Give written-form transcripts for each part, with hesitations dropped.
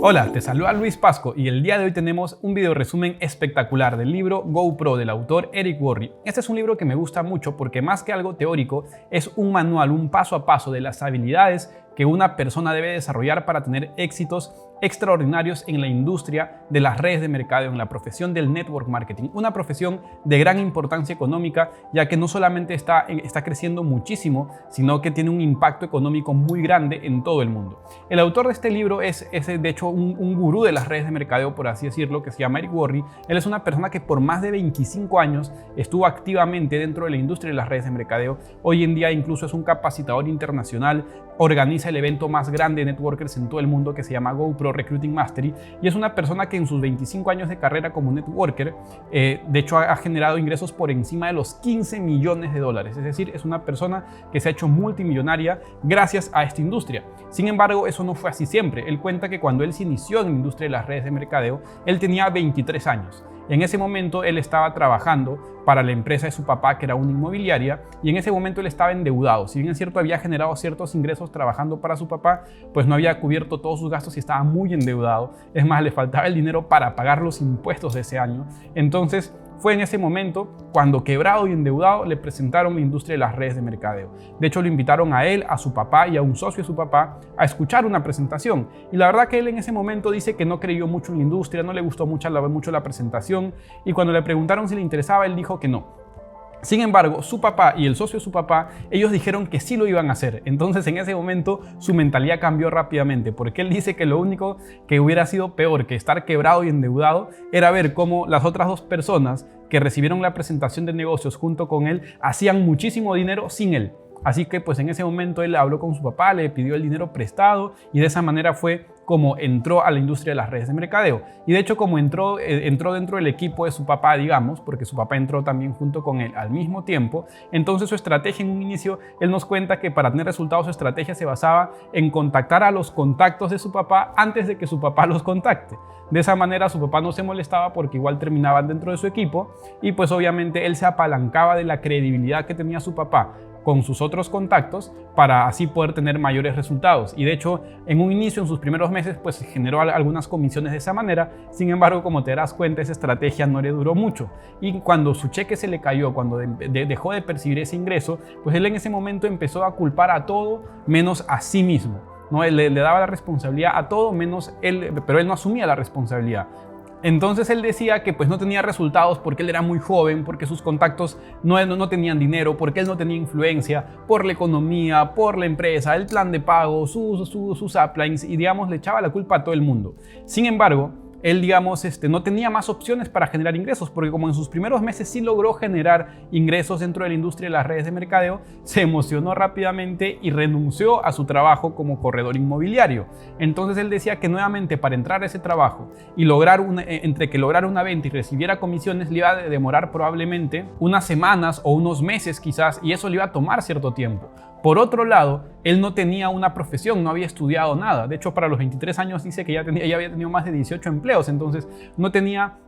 Hola, te saluda Luis Pasco y el día de hoy tenemos un video resumen espectacular del libro GoPro del autor Eric Worre. Este es un libro que me gusta mucho porque más que algo teórico es un manual, un paso a paso de las habilidades que una persona debe desarrollar para tener éxitos extraordinarios en la industria de las redes de mercadeo, en la profesión del network marketing, una profesión de gran importancia económica, ya que no solamente está creciendo muchísimo, sino que tiene un impacto económico muy grande en todo el mundo. El autor de este libro es de hecho un gurú de las redes de mercadeo, por así decirlo, que se llama Eric Worre. Él es una persona que por más de 25 años estuvo activamente dentro de la industria de las redes de mercadeo. Hoy en día incluso es un capacitador internacional, organiza el evento más grande de networkers en todo el mundo que se llama GoPro Recruiting Mastery, y es una persona que en sus 25 años de carrera como networker, de hecho ha generado ingresos por encima de los 15 millones de dólares, es decir, es una persona que se ha hecho multimillonaria gracias a esta industria. Sin embargo, eso no fue así siempre. Él cuenta que cuando él se inició en la industria de las redes de mercadeo, él tenía 23 años. En ese momento él estaba trabajando para la empresa de su papá, que era una inmobiliaria, y en ese momento él estaba endeudado. Si bien es cierto, había generado ciertos ingresos trabajando para su papá, pues no había cubierto todos sus gastos y estaba muy endeudado. Es más, le faltaba el dinero para pagar los impuestos de ese año. Entonces, fue en ese momento cuando, quebrado y endeudado, le presentaron la industria de las redes de mercadeo. De hecho, lo invitaron a él, a su papá y a un socio de su papá a escuchar una presentación. Y la verdad que él en ese momento dice que no creyó mucho en la industria, no le gustó mucho la presentación, y cuando le preguntaron si le interesaba, él dijo que no. Sin embargo, su papá y el socio de su papá, ellos dijeron que sí lo iban a hacer. Entonces, en ese momento, su mentalidad cambió rápidamente, porque él dice que lo único que hubiera sido peor que estar quebrado y endeudado era ver cómo las otras dos personas que recibieron la presentación de negocios junto con él hacían muchísimo dinero sin él. Así que pues en ese momento él habló con su papá, le pidió el dinero prestado, y de esa manera fue como entró a la industria de las redes de mercadeo. Y de hecho, como entró dentro del equipo de su papá, digamos, porque su papá entró también junto con él al mismo tiempo, entonces su estrategia en un inicio, él nos cuenta que para tener resultados su estrategia se basaba en contactar a los contactos de su papá antes de que su papá los contacte. De esa manera su papá no se molestaba porque igual terminaban dentro de su equipo, y pues obviamente él se apalancaba de la credibilidad que tenía su papá con sus otros contactos para así poder tener mayores resultados. Y de hecho, en un inicio, en sus primeros meses, pues se generó algunas comisiones de esa manera. Sin embargo, como te darás cuenta, esa estrategia no le duró mucho. Y cuando su cheque se le cayó, cuando dejó de percibir ese ingreso, pues él en ese momento empezó a culpar a todo menos a sí mismo, ¿no? Él le daba la responsabilidad a todo menos él, pero él no asumía la responsabilidad. Entonces él decía que pues no tenía resultados porque él era muy joven, porque sus contactos no tenían dinero, porque él no tenía influencia, por la economía, por la empresa, el plan de pago, sus uplines, y digamos le echaba la culpa a todo el mundo. Sin embargo, él, digamos, no tenía más opciones para generar ingresos, porque como en sus primeros meses sí logró generar ingresos dentro de la industria de las redes de mercadeo, se emocionó rápidamente y renunció a su trabajo como corredor inmobiliario. Entonces él decía que nuevamente para entrar a ese trabajo y entre que lograra una venta y recibiera comisiones, le iba a demorar probablemente unas semanas o unos meses quizás, y eso le iba a tomar cierto tiempo. Por otro lado, él no tenía una profesión, no había estudiado nada. De hecho, para los 23 años dice que ya había tenido más de 18 empleos, entonces no tenía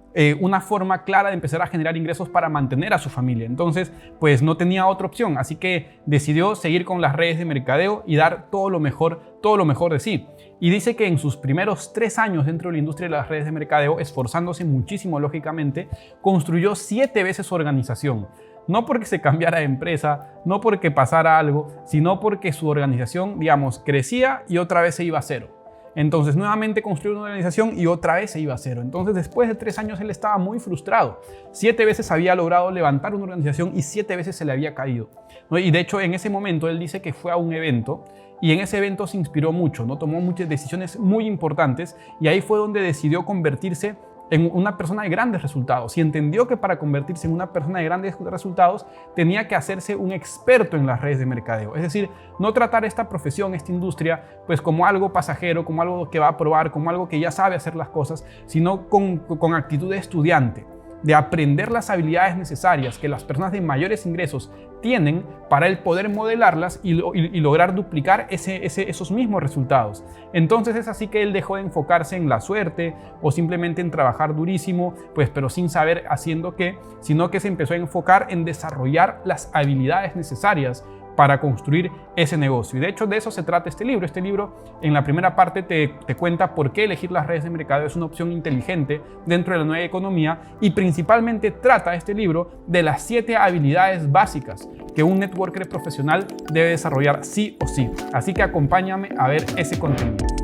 una forma clara de empezar a generar ingresos para mantener a su familia. Entonces, pues no tenía otra opción, así que decidió seguir con las redes de mercadeo y dar todo lo mejor de sí. Y dice que en sus primeros 3 años dentro de la industria de las redes de mercadeo, esforzándose muchísimo lógicamente, construyó 7 veces su organización. No porque se cambiara de empresa, no porque pasara algo, sino porque su organización, digamos, crecía y otra vez se iba a cero. Entonces nuevamente construyó una organización y otra vez se iba a cero. Entonces después de 3 años él estaba muy frustrado. 7 veces había logrado levantar una organización y 7 veces se le había caído, ¿no? Y de hecho en ese momento él dice que fue a un evento y en ese evento se inspiró mucho, ¿no? Tomó muchas decisiones muy importantes y ahí fue donde decidió convertirse en una persona de grandes resultados, y entendió que para convertirse en una persona de grandes resultados tenía que hacerse un experto en las redes de mercadeo. Es decir, no tratar esta profesión, esta industria, pues como algo pasajero, como algo que va a probar, como algo que ya sabe hacer las cosas, sino con actitud de estudiante, de aprender las habilidades necesarias que las personas de mayores ingresos tienen para él poder modelarlas y lograr duplicar esos mismos resultados. Entonces es así que él dejó de enfocarse en la suerte o simplemente en trabajar durísimo, pues, pero sin saber haciendo qué, sino que se empezó a enfocar en desarrollar las habilidades necesarias para construir ese negocio. Y de hecho de eso se trata este libro. Este libro en la primera parte te cuenta por qué elegir las redes de mercadeo es una opción inteligente dentro de la nueva economía, y principalmente trata este libro de las 7 habilidades básicas que un networker profesional debe desarrollar sí o sí. Así que acompáñame a ver ese contenido.